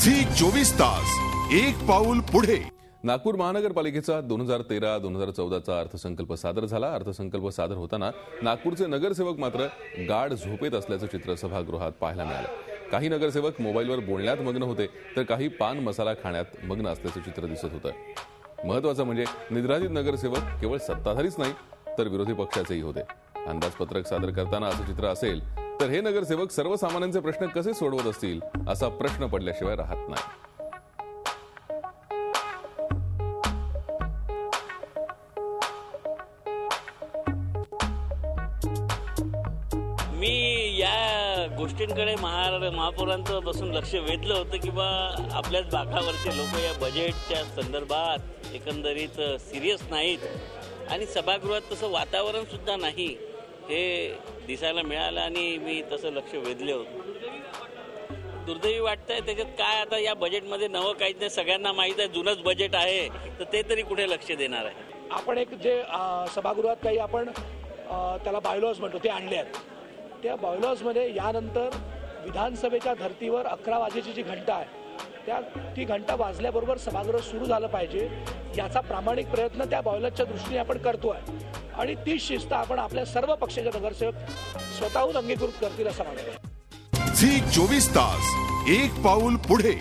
Zee 24 तास एक पाऊल पुढे। नागपूर महानगरपालिकेचा 2013-2014चा अर्थसंकल्प सादर झाला। अर्थसंकल्प सादर होताना नागपूरचे नगरसेवक मात्र गाढ झोपेत असल्याचं चित्र सभागृहात पाहायला मिळालं। काही नगरसेवक मोबाईलवर बोलण्यात मग्न होते तर काही पान मसाला खाण्यात मग्न असल्याचं चित्र दिसत होतं। महत्त्वाचं म्हणजे निद्राधित नगरसेवक केवळ सत्ताधारीच नाही तर विरोधी पक्षाचेही होते। अंदाजपत्रक सादर करताना असं चित्र असेल तर हे नगरसेवक सर्वसामान्यांचे प्रश्न कसे सोडवत असतील असा प्रश्न पडल्याशिवाय राहत नाही। मी या गोष्टींकडे महापौरांचं बसून लक्ष वेधलं होतं की बा आपल्याच भागावरचे लोक या बजेटच्या संदर्भात एकंदरीत सिरियस नाहीत आणि सभागृहात तसं वातावरण सुद्धा नाही हे दिसायला मिळालं आणि मी तसं लक्ष वेधले होतं। दुर्दैवी वाटतंय त्याच्यात काय आता या बजेटमध्ये नवं काहीच नाही, सगळ्यांना माहीत आहे जुनंच बजेट आहे तर ते तरी कुठे लक्ष देणार आहे। आपण एक जे सभागृहात काही आपण त्याला बायलॉज म्हणतो ते आणले आहेत, त्या बायलॉजमध्ये यानंतर विधानसभेच्या धर्तीवर 11 वाजेची जी घंटा आहे ती घंटा वाजल्याबरोबर सभागृह सुरू झालं पाहिजे याचा प्रामाणिक प्रयत्न त्या बायलॉजच्या दृष्टीने आपण करतोय आणि ती शिस्त आपण आपल्या सर्व पक्षाचे नगरसेवक स्वतःहून अंगीकृत करतील असं वाटतं। झी 24 तास एक पाऊल पुढे।